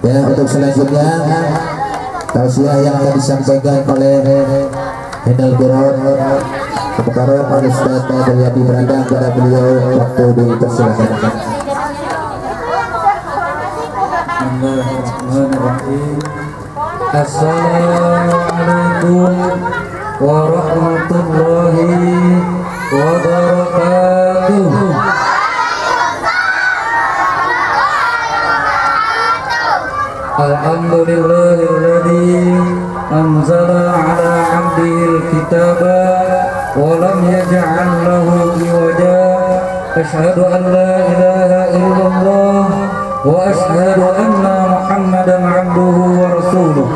Ya, untuk selanjutnya tausiah yang akan disampaikan oleh Hendal Gurun Kebakaran Ustaz Mulyadi Berandang kepada beliau, waktu dipersilakan. Bismillahirrahmanirrahim. Assalamualaikum warahmatullahi wabarakatuh. Alhamdulillahilladzi anzala ala 'abdihil kitaba wa lam yaj'al lahu iwaja. Asyhadu an la ilaha illallah wa asyhadu anna Muhammadan 'abduhu wa rasuluh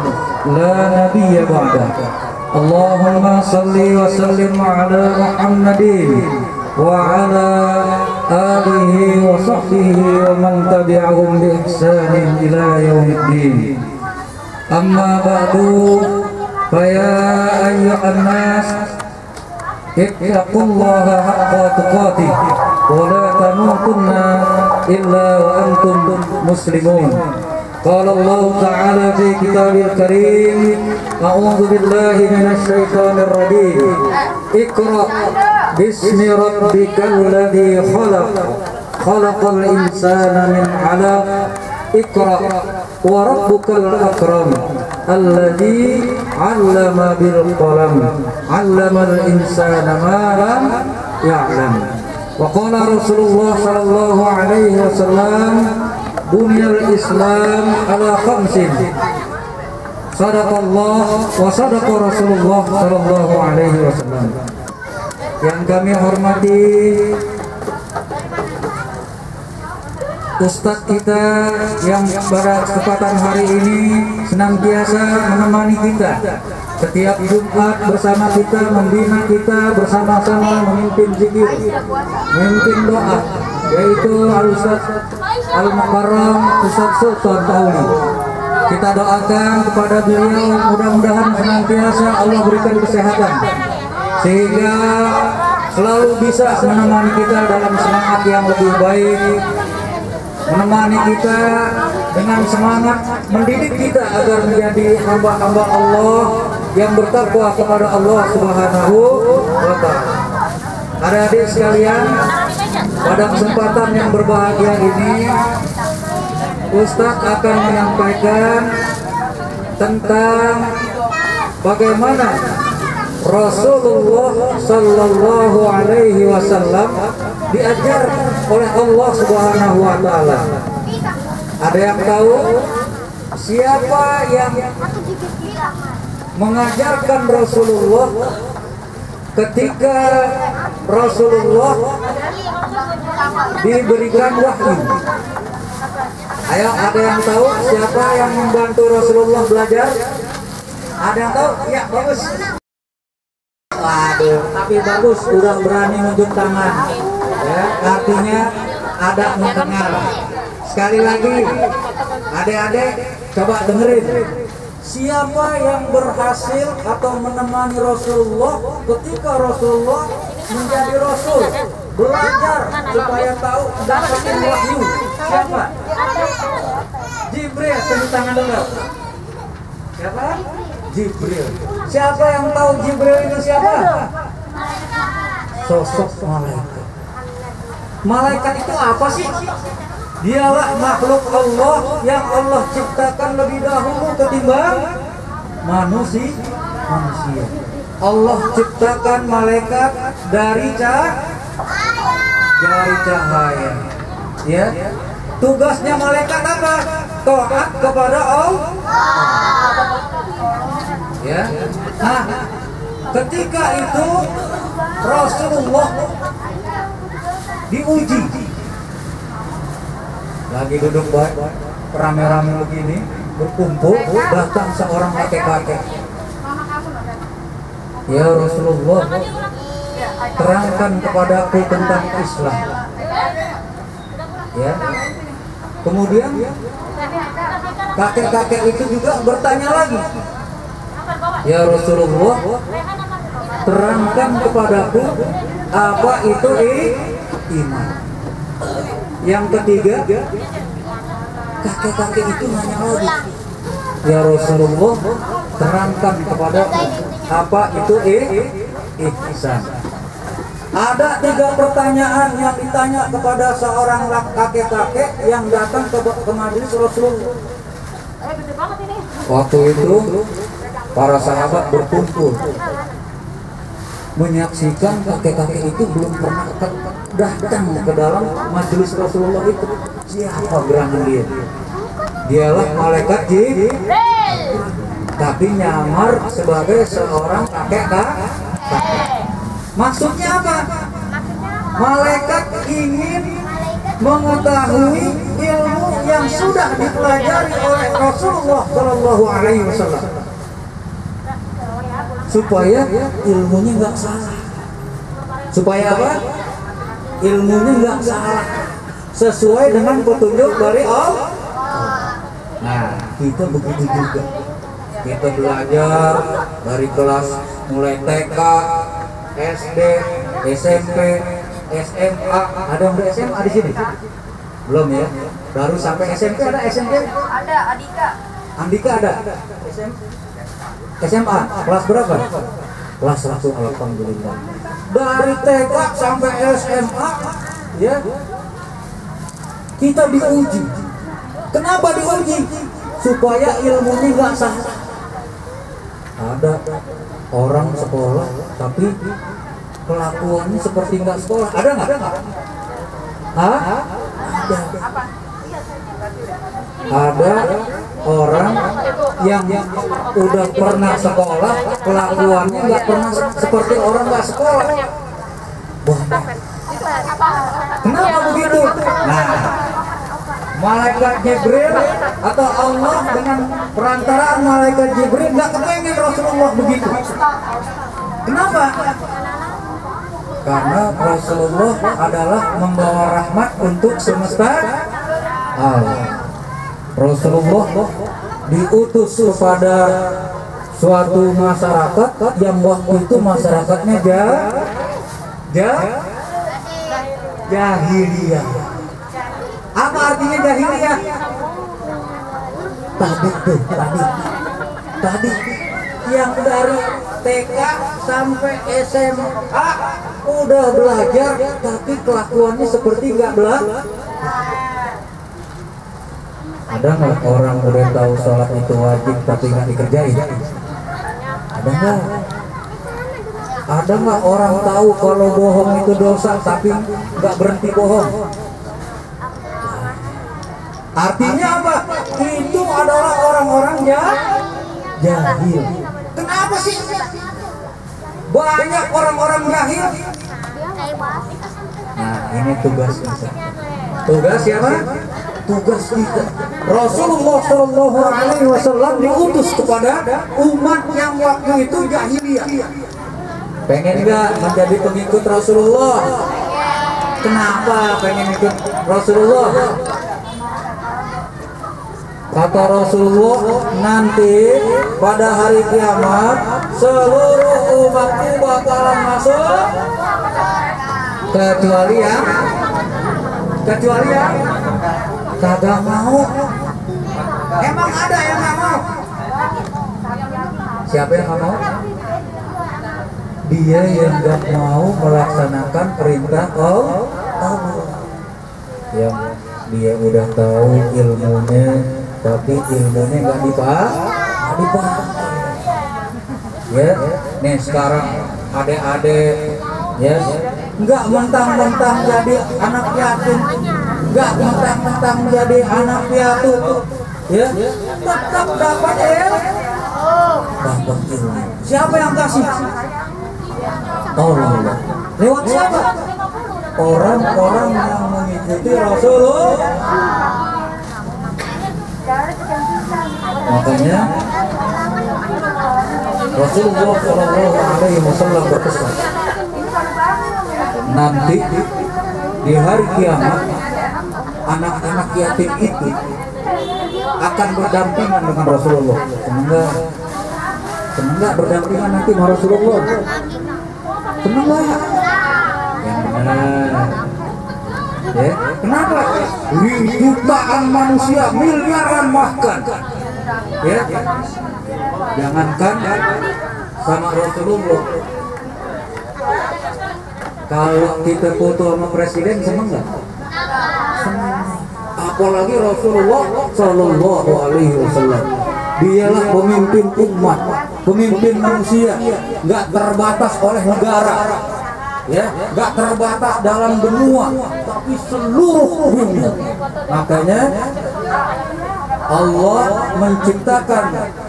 la nabiyya ba'dah. Allahumma salli wa sallim ala Muhammadin wa ala alihi wa sahbihi wa man tabi'ahum bi ihsanin ila yaumiddin. Amma ba'du, fa ya ayyuhan nas ittaqullaha haqqa tuqatih wa la tamutunna illa wa antum muslimun. Qala Allah ta'ala fi kitabil karim, a'udzu billahi minasy syaithanir rajim. Iqra bismi rabbikal ladzi khalaq, khalaqal insana min 'alaq. Iqra wa rabbukal akram, alladzi 'allama bil qalam, 'allamal insana ma lam ya'lam. Wa qala Rasulullah sallallahu alaihi wasallam, bunyal Islam ala khamsin, sadaqallah wa sadaqa Rasulullah sallallahu alaihi wasallam. Yang kami hormati Ustadz kita yang pada kesempatan hari ini senantiasa menemani kita setiap Jumat, bersama kita, membina kita, bersama-sama memimpin zikir, memimpin doa, yaitu Al-Ustadz Al-Mukarram Ustadz Sultan Tauli. Kita doakan kepada beliau, mudah-mudahan senantiasa Allah berikan kesehatan sehingga selalu bisa menemani kita dalam semangat yang lebih baik, menemani kita dengan semangat mendidik kita agar menjadi hamba-hamba Allah yang bertakwa kepada Allah Subhanahu wa Ta'ala. Adik-adik sekalian, pada kesempatan yang berbahagia ini Ustadz akan menyampaikan tentang bagaimana Rasulullah Sallallahu Alaihi Wasallam diajar oleh Allah Subhanahu Wa Taala. Ada yang tahu siapa yang mengajarkan Rasulullah ketika Rasulullah diberikan wahyu? Ayo, ada yang tahu siapa yang membantu Rasulullah belajar? Ada yang tahu? Ya, bagus. Waduh, tapi bagus, udah berani nunjuk tangan. Ya, artinya ada mendengar. Sekali lagi, adik-adik, coba dengerin. Siapa yang berhasil atau menemani Rasulullah ketika Rasulullah menjadi Rasul, belajar supaya tahu dapatin wahyu? Siapa? Jibril, tepuk tangan dulu. Siapa? Jibril. Siapa yang tahu Jibril itu siapa? Sosok malaikat. Malaikat itu apa sih? Dialah makhluk Allah yang Allah ciptakan lebih dahulu ketimbang manusia. Allah ciptakan malaikat dari cahaya. Ya. Tugasnya malaikat apa? Taat kepada Allah. Ya. Nah, ketika itu Rasulullah diuji. Lagi duduk baik, rame-rame begini, berkumpul, datang seorang kakek-kakek. Ya Rasulullah, terangkan kepadaku tentang Islam. Ya. Kemudian kakek-kakek itu juga bertanya lagi. Ya Rasulullah, terangkan kepadaku apa itu iman. Yang ketiga, kakek-kakek itu nanya lagi, ya Rasulullah, terangkan kepada apa itu ihsan. Ada 3 pertanyaan yang ditanya kepada seorang kakek-kakek yang datang ke majelis Rasulullah. Waktu itu para sahabat berkumpul menyaksikan kakek-kakek itu belum pernah datang ke dalam majelis Rasulullah itu. Siapa gerangan dia? Dialah malaikat Jibril, tapi nyamar sebagai seorang kakek-kakek. Maksudnya apa? Malaikat ingin mengetahui ilmu yang sudah dipelajari oleh Rasulullah Shallallahu Alaihi Wasallam, supaya ilmunya nggak salah. Supaya apa? Ilmunya nggak salah, sesuai dengan petunjuk dari Allah. Nah, kita begitu juga. Kita belajar dari kelas mulai TK, SD, SMP, SMA. Ada yang udah SMA di sini? Belum ya? Baru sampai SMP. Ada SMP? Ada, Andika. Andika ada? SMA. Kelas berapa? Kelas 1. Alhamdulillah. Dari TK sampai SMA, ya, kita diuji. Kenapa diuji? Supaya ilmunya nggak salah. Ada orang sekolah tapi kelakuannya seperti nggak sekolah. Ada nggak? Hah? Ada. Ada orang yang udah pernah sekolah, kelakuannya nggak pernah seperti orang nggak sekolah. Wah, kenapa begitu? Nah, malaikat Jibril atau Allah dengan perantaraan malaikat Jibril nggak kepengen Rasulullah begitu. Kenapa? Karena Rasulullah adalah membawa rahmat untuk semesta alam. Rasulullah diutus kepada suatu masyarakat yang waktu itu masyarakatnya jahiliyah. Apa artinya jahiliyah? Tadi yang dari TK sampai SMA udah belajar tapi kelakuannya seperti nggak belajar. Ada nggak orang udah tahu sholat itu wajib tapi nggak dikerjain? Ada nggak? Ada nggak orang tahu kalau bohong itu dosa tapi nggak berhenti bohong? Artinya apa? Itu adalah orang-orang jahil. Kenapa sih banyak orang-orang jahil? Nah, ini tugas kita. Tugas siapa? Tugas kita. Rasulullah Shallallahu Alaihi Wasallam diutus kepada umat yang waktu itu jahiliyah. Pengen nggak menjadi pengikut Rasulullah? Kenapa pengen ikut Rasulullah? Kata Rasulullah, nanti pada hari kiamat seluruh umatku bakalan masuk kecuali yang kagak mau. Emang ada yang nggak mau? Siapa yang nggak mau? Dia yang nggak mau melaksanakan perintah Allah. Yang dia udah tahu ilmunya tapi ilmunya nggak dipakai. Ya, nih sekarang adik-adik, ya, nggak mentang-mentang jadi anak yatim, nggak mentang-mentang jadi anak piatu, ya, tetap dapat ilmu. Siapa yang kasih? Allah. Lewat siapa? Orang-orang yang mengikuti Rasulullah. Makanya Rasulullah Shallallahu Alaihi Wasallam berpesan, nanti di hari kiamat anak-anak yatim itu akan berdampingan dengan Rasulullah. Seneng nggak berdampingan nanti sama Rasulullah? Seneng nggak? Yang benar. Ya, kenapa? Jutaan manusia, miliaran bahkan. Ya, jangankan sama Rasulullah. Kalau kita foto sama presiden seneng nggak? Apalagi Rasulullah Shallallahu Alaihi Wasallam. Dialah pemimpin umat, pemimpin manusia, nggak terbatas oleh negara, ya, nggak terbatas dalam benua, tapi seluruh dunia. Makanya Allah menciptakan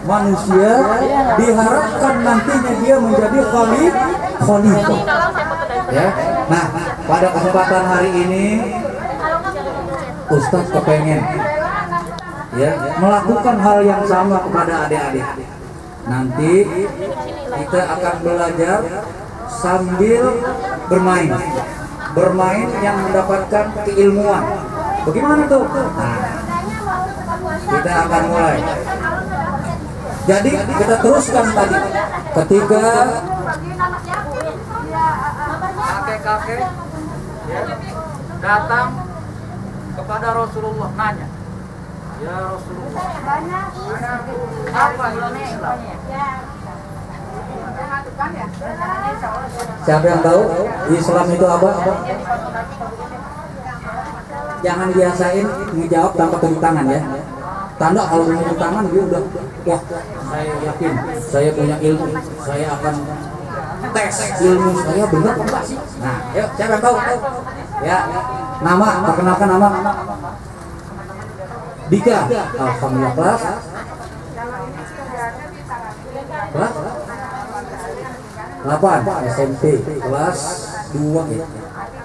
manusia, diharapkan nantinya dia menjadi khalifah. Ya, nah pada kesempatan hari ini Ustadz kepengen ya melakukan hal yang sama kepada adik-adik. Nanti kita akan belajar sambil bermain yang mendapatkan keilmuan. Bagaimana tuh? Nah, kita akan mulai. Jadi kita teruskan tadi ketika kakek-kakek ya, datang kepada Rasulullah nanya, ya Rasulullah, apa ini Islam? Siapa yang tahu Islam itu apa? Jangan biasain ngejawab tanpa tunjuk tangan ya. Tanda kalau tunjuk tangan dia udah, wah saya yakin, saya punya ilmu, saya akan tes ilmu saya benar apa sih? Nah, yuk siapa yang tahu? Ya, nama, perkenalkan nama. Dika, alhamdulillah kelas. Kelas 8 SMP, kelas 2 ya.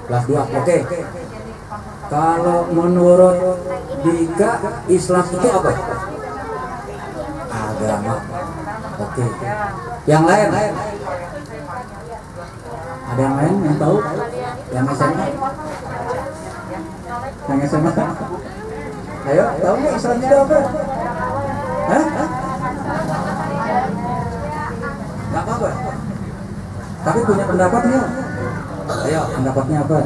Kelas 2. Oke. Kalau menurut Dika, Islam itu apa? Agama. Oke. Yang lain? Ada yang lain yang tahu? Yang SMA? Yang SMA? Ayo, tahu nggak Islam itu apa? Hah? Nggak apa-apa. Tapi punya pendapatnya? Ayo, pendapatnya apa?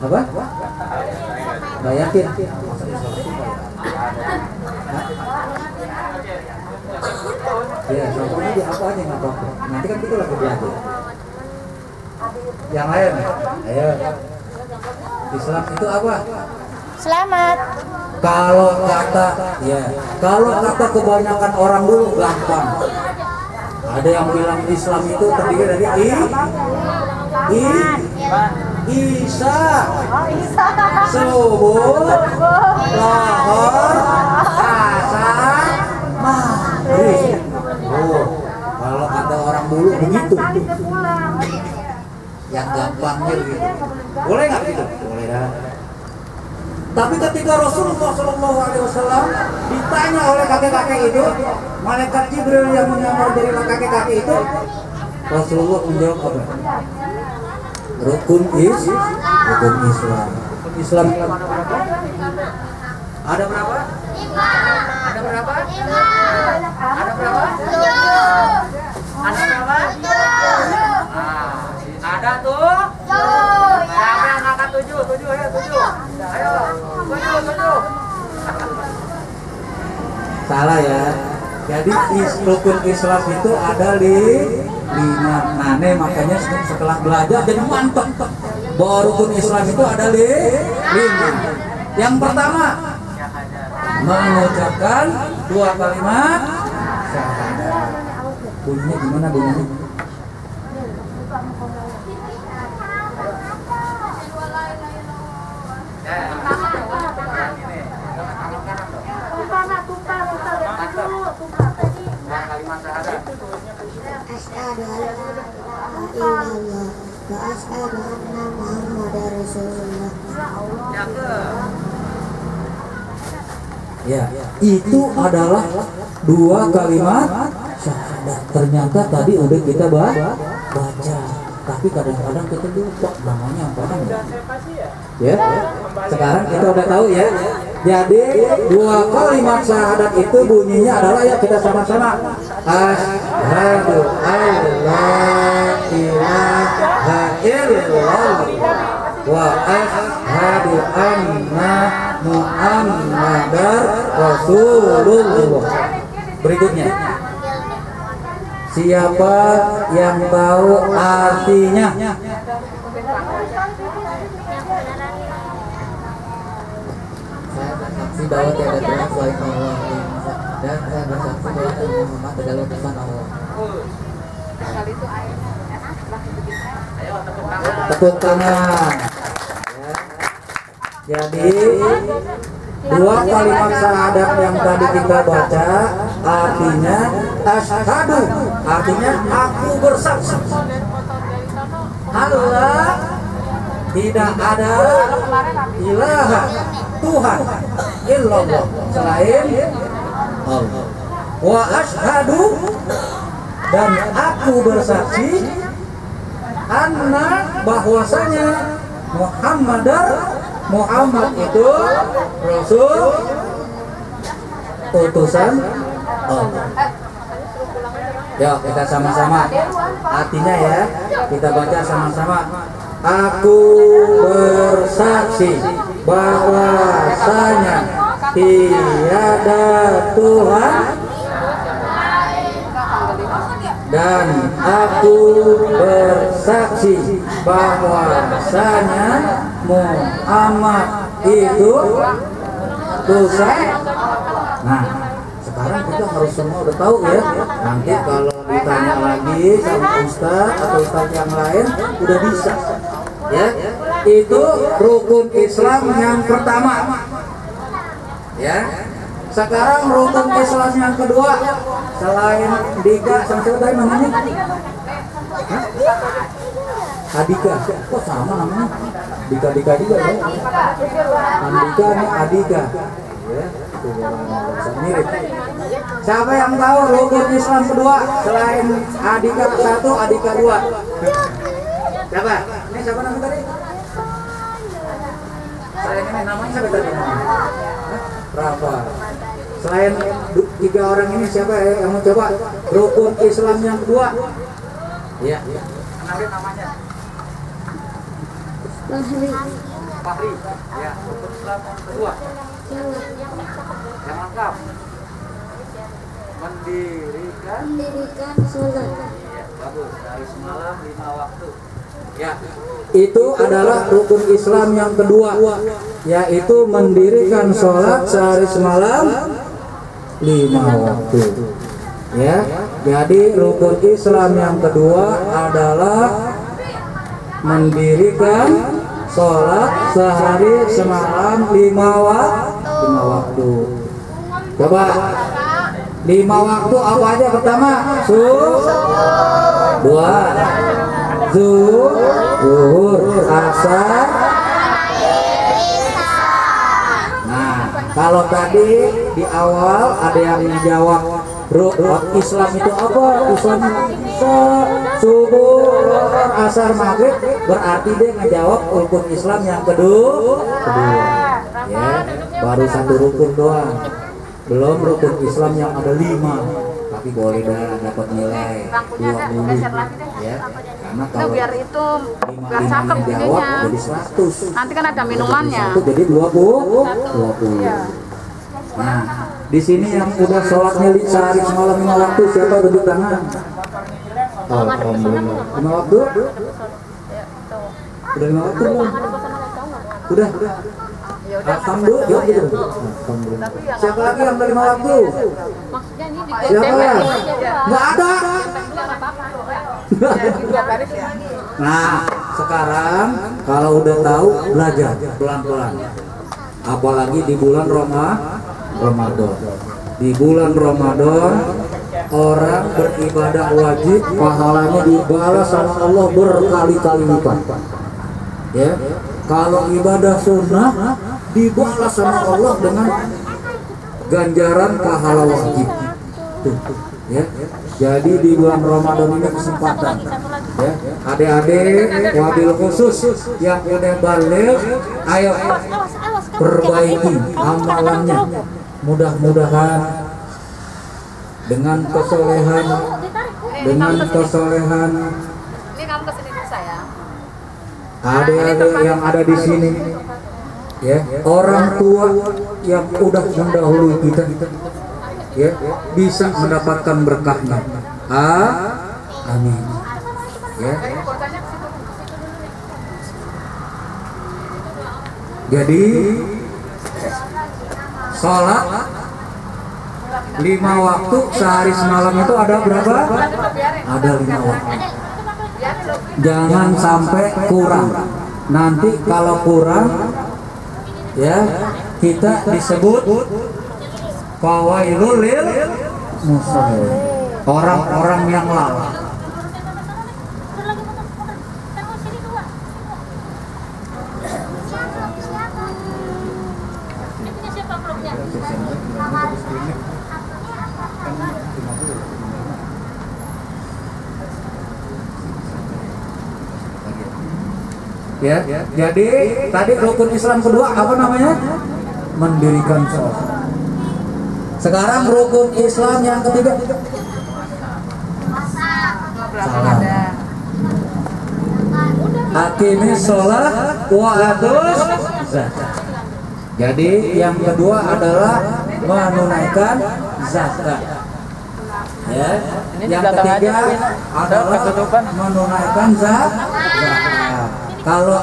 Apa? Nggak yakin? Ya, contohnya di apa aja nggak apa-apa. Nanti kan kita lagi belajar. Yang lain, ayo. Islam itu apa? Selamat. Kalau kata kebanyakan orang dulu gampang. Ada yang bilang Islam itu terdiri dari Isa, subuh, lohor, asar, maghrib. Oh, kalau kata orang dulu begitu. Yang gampangnya gitu. Boleh nggak gitu? Boleh dah. Tapi ketika Rasulullah SAW ditanya oleh kakek-kakek itu, malaikat Jibril yang menyamar dari kakek-kakek itu, Rasulullah menjawab apa? Rukun Islam. Islam ada berapa? Ada berapa? 5. Ada berapa? 5. Ada berapa? 7. Ada berapa? 7. Ada tuh? 7. Siapa yang angkat 7? 7 ya, 7. Ayo, 7. Salah ya. Jadi rukun Islam itu ada di 5. Nah, makanya setelah belajar jadi mantap. Bahwa rukun Islam itu ada di 5. Yang pertama, mengucapkan 2 kalimat syahadat. Bunyinya gimana bunyinya? Asyhadu an la ilaha illallah wa asyhadu anna Muhammadar Rasulullah. Ya, itu adalah 2 kalimat syahadat. Ternyata tadi udah kita baca, tapi kadang-kadang kita lupa namanya apa namanya. Ya, sekarang kita udah tahu ya. Jadi 2 kalimat syahadat itu bunyinya adalah ya kita sama-sama asyhadu an la ilaha illallah wa asyhadu anna Muhammadar Rasulullah. Berikutnya, siapa yang tahu artinya? Saya bersaksi bahwa tiada Tuhan selain Allah dan saya bersaksi bahwa Nabi Muhammad adalah utusan Allah. Tepuk tangan. Ya. Jadi dua kalimat syahadat yang tadi kita baca artinya asyhadu, artinya aku bersaksi Allah tidak ada ilaha Tuhan illallah selain Allah. Wa asyhadu, dan aku bersaksi anna, bahwasanya Muhammad itu Rasul, utusan Allah. Yuk kita sama-sama artinya ya, kita baca sama-sama. Aku bersaksi bahwasanya tiada Tuhan, dan aku bersaksi bahwasanya Muhammad itu utusan. Nah, sekarang kita harus semua udah tahu ya. Nanti kalau ditanya lagi sama ustaz atau ustaz yang lain udah bisa. Ya, itu rukun Islam yang pertama. Ya. Sekarang rukun Islam yang kedua, selain Dika, sama siapa tadi namanya? Hah? Adika. Kok sama namanya? Dika juga ya? Andika nih Adika. Ya, itu mirip. Siapa yang tahu rukun Islam kedua selain Adika 1, Adika 2? Siapa? Ini siapa namanya tadi? Selain ini namanya siapa tadi? Rafa. Selain 3 orang ini siapa yang mau coba rukun Islam yang kedua? Iya. Kenalin namanya. Fahri. Ya, rukun Islam yang kedua. Yang lengkap. Mendirikan sholat. Iya, bagus. Dari semalam 5 waktu. Ya, itu adalah rukun Islam yang kedua, yaitu mendirikan sholat sehari semalam 5 waktu. Ya, jadi rukun Islam yang kedua adalah mendirikan sholat sehari semalam 5 waktu. Coba 5 waktu apa aja? Pertama, dua, zuhur, asar. Nah, kalau tadi di awal ada yang menjawab Islam itu apa? Islam subuh, asar, maghrib, berarti dia ngejawab rukun Islam yang kedua. Ya, baru 1 rukun doang. Belum rukun Islam yang ada 5. Tapi boleh dah dapat nilai 20 ya. Karena kalau biar itu nggak cakep jawab ininya. jadi 100. Nanti kan ada minumannya. Jadi 20. Nah, di sini yang udah sholatnya sehari semalam 5 waktu, siapa tunjuk tangan? Alhamdulillah. 5 waktu? Udah 5 waktu belum? Udah. Alhamdulillah. Alhamdulillah. Siapa lagi yang udah 5 waktu? Siapa ya? Nggak ada. Nah, sekarang kalau udah tahu, belajar pelan-pelan. Apalagi di bulan Ramadan. Di bulan Ramadan orang beribadah wajib pahalanya dibalas sama Allah berkali-kali lipat. Ya, kalau ibadah sunnah dibalas sama Allah dengan ganjaran pahala wajib. Tuh, ya. Jadi di bulan Ramadan ini kesempatan, ya, adik-adik wabil khusus yang udah balik, ayo perbaiki amalannya. Mudah-mudahan dengan kesolehan, Ini kamu kesini dulu saya. adik-adik yang ada di sini, ya, orang tua yang udah mendahului kita, ya, bisa mendapatkan berkahnya. Amin. Ya. Jadi sholat 5 waktu sehari semalam itu ada berapa? Ada 5 waktu. Jangan sampai kurang. Nanti kalau kurang, ya, kita disebut fawailul lil musallin, orang-orang yang lalai. Ya, jadi tadi rukun Islam kedua apa namanya? Mendirikan sholat. Sekarang rukun Islam yang ketiga. Salat. Aqimis sholat wa atuz zakat. Jadi yang kedua adalah menunaikan zakat. Ya. Yang ketiga adalah menunaikan zakat. Kalau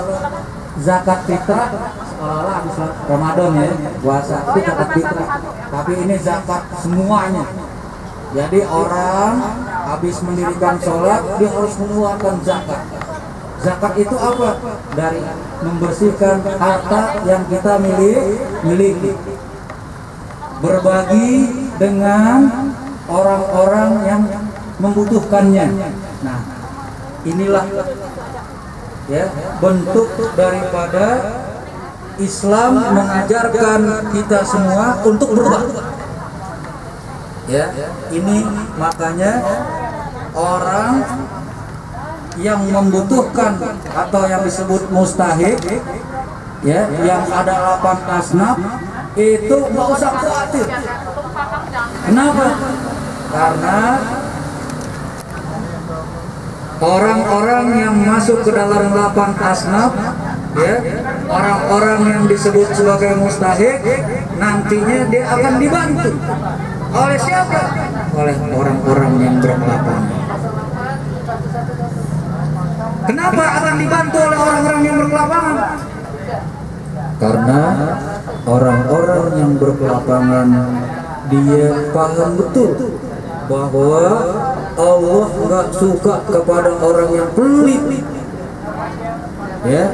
zakat fitrah seolah-olah habis Ramadan, ya, puasa itu zakat fitrah, tapi ini zakat semuanya. Jadi orang habis mendirikan sholat dia harus mengeluarkan zakat. Zakat itu apa? Dari membersihkan harta yang kita miliki, berbagi dengan orang-orang yang membutuhkannya. Nah, inilah, ya, bentuk daripada Islam mengajarkan kita semua untuk berubah. Ya, ini makanya orang yang membutuhkan atau yang disebut mustahik, ya, yang ada 8 asnaf itu nggak usah khawatir. Kenapa? Karena orang-orang yang masuk ke dalam 8 asnaf, ya, orang-orang yang disebut sebagai mustahik, nantinya dia akan dibantu oleh siapa? Oleh orang-orang yang berkelapangan. Kenapa akan dibantu oleh orang-orang yang berkelapangan? Karena orang-orang yang berkelapangan dia paham betul bahwa Allah nggak suka kepada orang yang pelit. Ya,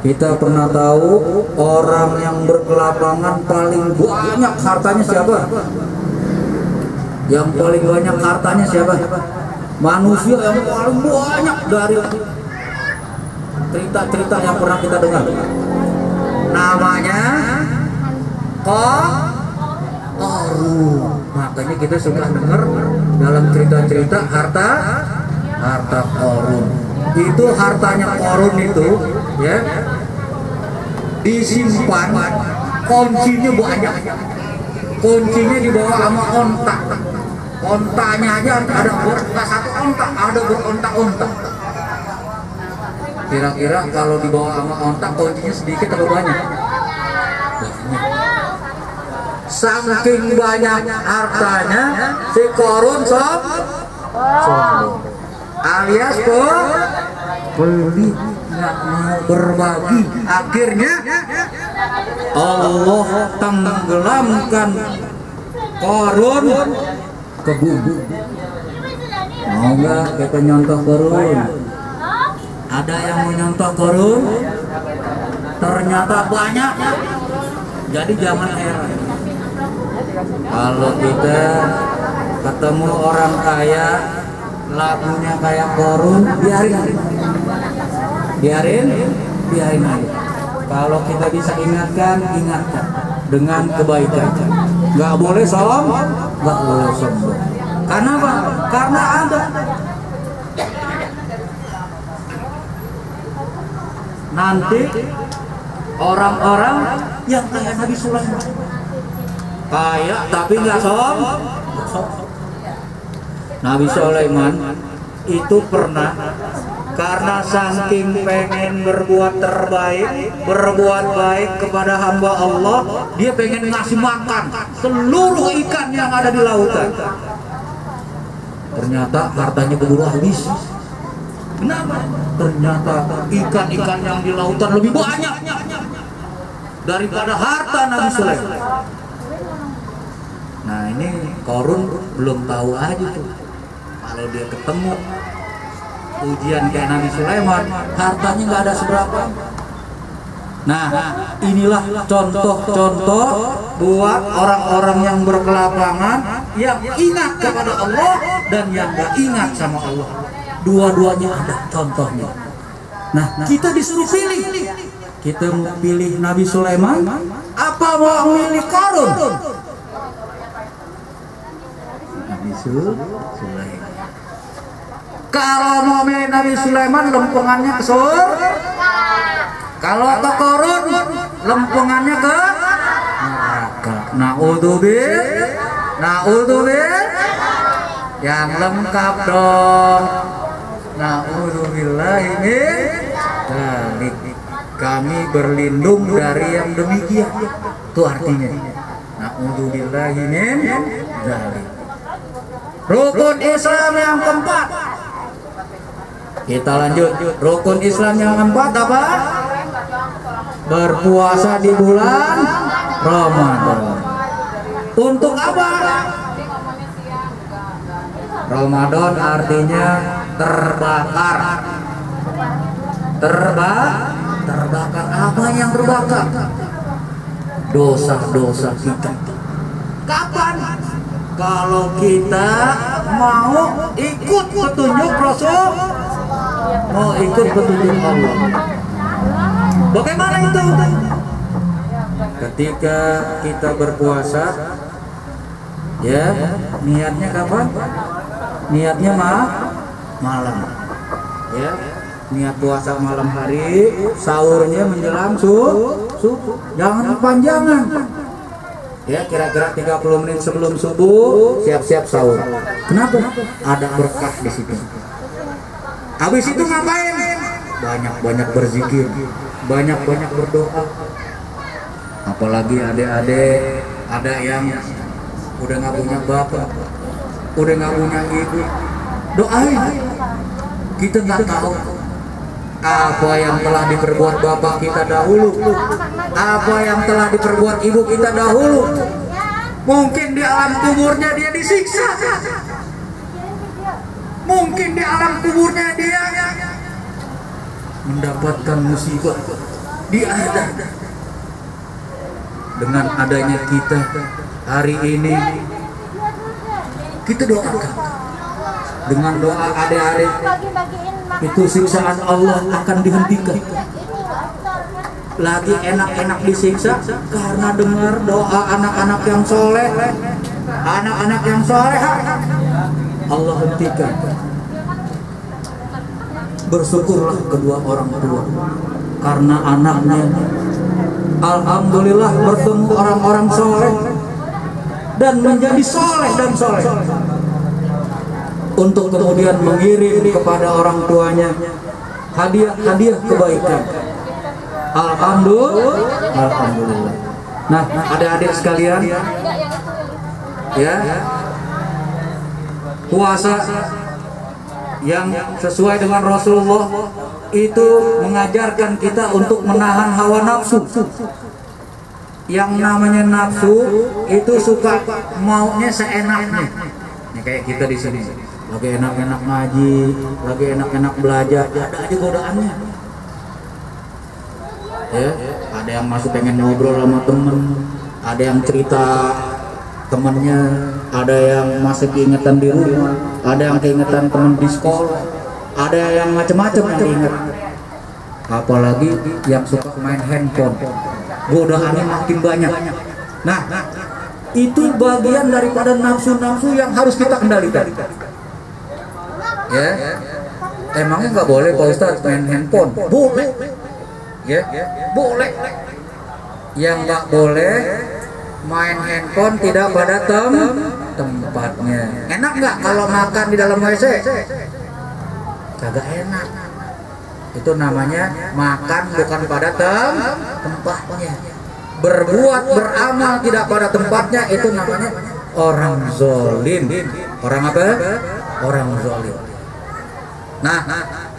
kita pernah tahu orang yang berkelapangan paling banyak hartanya siapa? Yang paling banyak hartanya siapa? Manusia yang paling banyak dari cerita-cerita yang pernah kita dengar. Namanya Qarun. Makanya kita suka dengar dalam cerita-cerita harta Qarun. Itu hartanya Qarun itu, ya, disimpan, kuncinya banyak. Kuncinya dibawa sama ontak. Ontanya aja ada satu ontak, ada berontak-ontak. Kira-kira kalau dibawa sama ontak kuncinya sedikit atau banyak? Saking banyak hartanya si Qarun sombong, alias pelit, nggak mau berbagi. Akhirnya Allah tenggelamkan Qarun ke bumi. Mau nggak kita nyontoh Qarun? Ada yang mau nyontoh Qarun? Ternyata banyak. Jadi jangan heran kalau kita ketemu orang kaya lagunya kayak Qarun, biarin aja. Kalau kita bisa ingatkan dengan kebaikan. Nggak boleh sombong. Karena apa? Karena ada nanti orang-orang yang kayak Nabi Sulaiman, kaya tapi nggak sombong. Nabi Sulaiman itu pernah karena saking pengen berbuat terbaik, berbuat baik kepada hamba Allah, dia pengen ngasih makan seluruh ikan yang ada di lautan. Ternyata hartanya keburu habis. Kenapa? Ternyata ikan-ikan yang di lautan lebih banyak daripada harta Nabi Sulaiman. Nah ini Korun belum tahu aja tuh, kalau dia ketemu ujian kayak Nabi Sulaiman, hartanya nggak ada seberapa. Nah inilah contoh-contoh buat orang-orang yang berkelapangan, yang ingat kepada Allah dan yang nggak ingat sama Allah. Dua-duanya ada contohnya. Nah kita disuruh pilih. Kita mau pilih Nabi Sulaiman apa mau pilih Korun? Nabi Sulaiman. Kalau mau milih Nabi Sulaiman, lempengannya ke surga. Kalau ke Korun, lempengannya ke neraka. Naudzubillah. Yang lengkap dong. Naudzubillahi min dzalik. Kami berlindung dari yang demikian. Itu artinya. Naudzubillahi min dzalik. Rukun Islam yang keempat. Kita lanjut. Rukun Islam yang keempat apa? Berpuasa di bulan Ramadan. Untuk apa? Ramadan artinya terbakar. Terbakar. Apa yang terbakar? Dosa-dosa kita. Kapan? Kalau kita mau ikut petunjuk Rasul, mau ikut petunjuk Allah. Bagaimana itu? Ketika kita berpuasa, ya niatnya kapan? Niatnya malam. Ya, niat puasa malam hari, sahurnya menjelang subuh. Jangan kepanjangan. Ya, kira-kira 30 menit sebelum subuh siap-siap sahur. Kenapa? Ada berkah di situ. Habis itu ngapain? Banyak-banyak berzikir, banyak-banyak berdoa. Apalagi adik-adik, ada yang udah nggak punya bapak, udah nggak punya ibu, doain. Kita nggak tahu apa yang telah diperbuat bapak kita dahulu, apa yang telah diperbuat ibu kita dahulu. Mungkin di alam kuburnya dia disiksa, mungkin di alam kuburnya dia mendapatkan musibah. Dia ada. Dengan adanya kita hari ini, kita doakan. Dengan doa adik-adik, itu siksaan Allah akan dihentikan. Lagi enak-enak disiksa karena dengar doa anak-anak yang soleh, anak-anak yang soleh, Allah hentikan. Bersyukurlah kedua orang tua karena anaknya alhamdulillah bertemu orang-orang soleh dan menjadi soleh dan soleh, untuk kemudian mengirim kepada orang tuanya hadiah-hadiah kebaikan. Alhamdulillah. Nah, adik-adik sekalian, ya, puasa yang sesuai dengan Rasulullah itu mengajarkan kita untuk menahan hawa nafsu. Yang namanya nafsu itu suka maunya seenaknya. Ini kayak kita di sini, lagi enak-enak ngaji, lagi enak-enak belajar, ada aja godaannya. Ya, ada yang masuk pengen ngobrol sama temen, ada yang cerita temennya, ada yang masih keingetan di rumah, ada yang keingetan teman di sekolah, ada yang macam-macam yang diingat. Apalagi yang suka main handphone, godaannya makin banyak. Nah, itu bagian daripada nafsu-nafsu yang harus kita kendalikan. Ya, emangnya nggak boleh Pak Ustadz main handphone? Boleh. Ya, boleh. Yang nggak boleh main handphone tidak pada tempatnya. Enak nggak kalau makan di dalam WC? Kagak enak. Itu namanya makan bukan pada tempatnya. Berbuat beramal tidak pada tempatnya, itu namanya orang zolim. Orang apa? Orang zolim. Nah,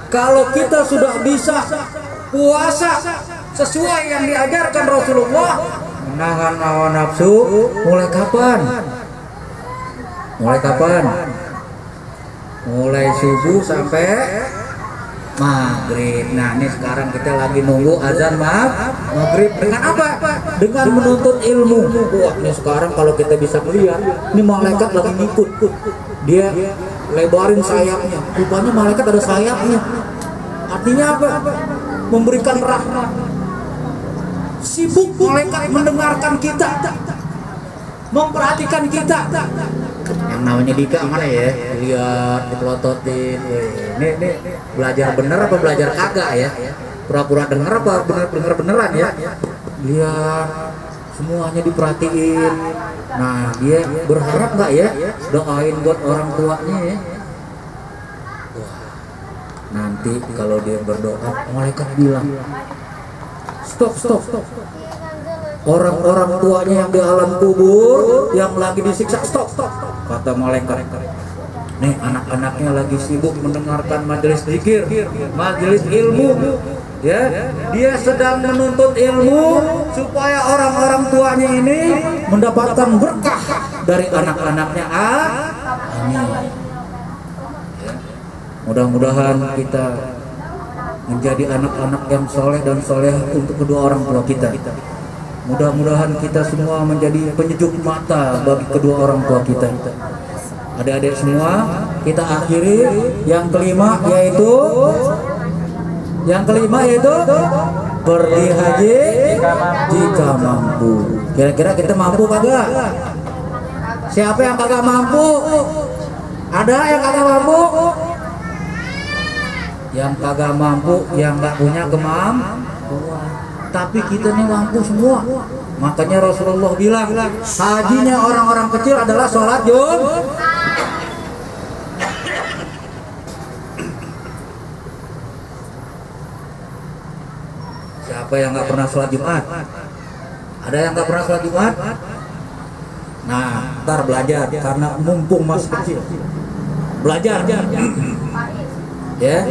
kalau kita sudah bisa puasa sesuai yang diajarkan Rasulullah, menahan hawa nafsu, mulai kapan? Mulai kapan? Mulai subuh sampai maghrib. Nah, ini sekarang kita lagi nunggu azan maghrib. Dengan apa? Dengan menuntut ilmu. Wah, ini sekarang kalau kita bisa melihat, ini malaikat lagi ngikut. Dia lebarin sayapnya. Rupanya malaikat ada sayapnya. Artinya apa? Memberikan rahmat. Sibuk malaikat mendengarkan kita, memperhatikan kita. Yang namanya Dika mana ya? Lihat, dipelototin. Ini belajar bener apa belajar kagak ya? Pura-pura denger apa beneran ya? Lihat, semuanya diperhatiin. Nah, dia berharap nggak ya? Doain buat orang tuanya ya. Nanti kalau dia berdoa, malaikat bilang, stop. Orang-orang tuanya yang di alam kubur yang lagi disiksa, stop. Kata malaikat, nih anak-anaknya lagi sibuk mendengarkan majelis zikir, majelis ilmu, ya. Dia sedang menuntut ilmu supaya orang-orang tuanya ini mendapatkan berkah dari anak-anaknya. Amin. Ya. Mudah-mudahan kita menjadi anak-anak yang soleh dan soleh untuk kedua orang tua kita. Mudah-mudahan kita semua menjadi penyejuk mata bagi kedua orang tua kita. Adik-adik semua, kita akhiri yang kelima yaitu pergi haji jika mampu. Kira-kira kita mampu kagak? Siapa yang kagak mampu? Ada yang kagak mampu? Yang kagak mampu, yang nggak punya kemampuan. Tapi kita nih mampu semua. Makanya Rasulullah bilang, hajinya orang-orang kecil adalah sholat Jumat. Siapa yang nggak pernah sholat Jumat? Ada yang nggak pernah sholat Jumat? Nah, ntar belajar karena mumpung masih kecil. Belajar. Ya.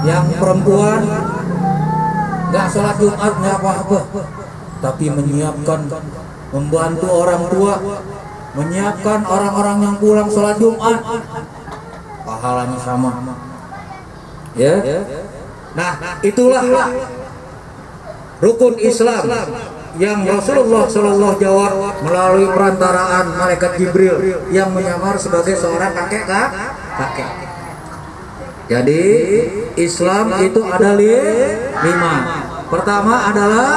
Yang perempuan nggak sholat Jumat nggak apa-apa, tapi menyiapkan, membantu orang tua, menyiapkan orang-orang yang pulang sholat Jumat, pahalanya sama. Ya. Nah, itulah rukun Islam yang Rasulullah Shallallahu jawab melalui perantaraan malaikat Jibril yang menyamar sebagai seorang kakek. Jadi Islam itu ada 5. Pertama adalah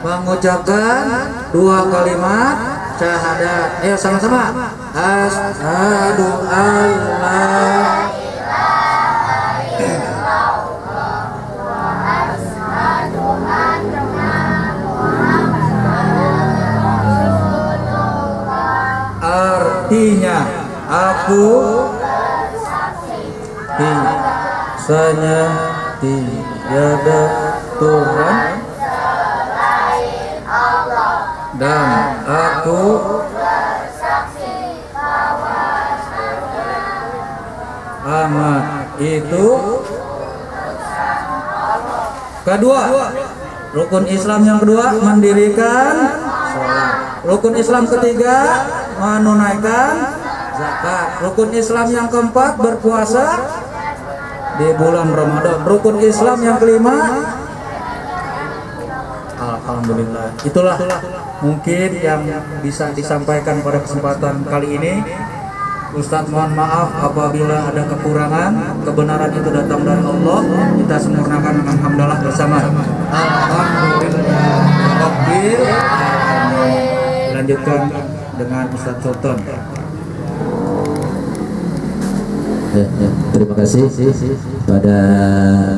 mengucapkan 2 kalimat syahadat. Ayo sama-sama. Asyhadu alla artinya aku bahwasanya tiada Tuhan selain Allah, dan aku bersaksi bahwasanya amat itu. Kedua, rukun Islam yang kedua mendirikan sholat. Rukun Islam ketiga menunaikan zakat. Rukun Islam yang keempat berpuasa di bulan Ramadan. Rukun Islam yang kelima, alhamdulillah. Itulah mungkin yang bisa disampaikan pada kesempatan kali ini. Ustadz mohon maaf apabila ada kekurangan. Kebenaran itu datang dari Allah. Kita sempurnakan dengan hamdalah bersama. Alhamdulillah. Lanjutkan dengan Ustadz Sultan. Ya. terima kasih pada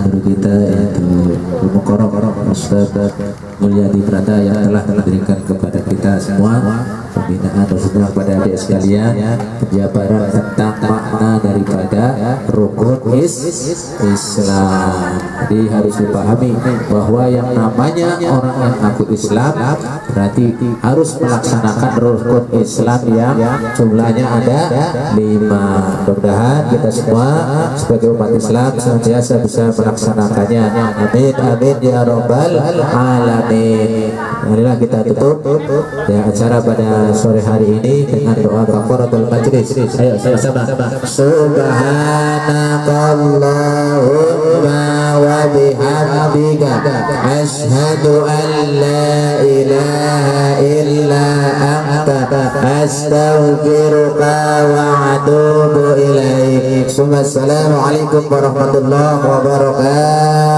guru kita yaitu Guru Mukorok Ustaz Mulyadi Prata yang telah memberikan kepada kita semua pembinaan khususnya kepada adik sekalian penjabaran tentang makna daripada rukun Islam. Jadi harus dipahami bahwa yang namanya orang yang ngaku Islam berarti harus melaksanakan rukun Islam yang jumlahnya ada 5. Mudah-mudahan kita semua sebagai umat Islam senantiasa bisa melaksanakannya. Amin amin ya rabbal alamin. Marilah kita tutup ya acara pada sore hari ini dengan doa kafaratul majlis. Ayo sama-sama. Subhanakallahumma wa bihamdika asyhadu an la ilaha illa anta astaghfiruka wa atubu ilaik. Assalamualaikum warahmatullahi wabarakatuh.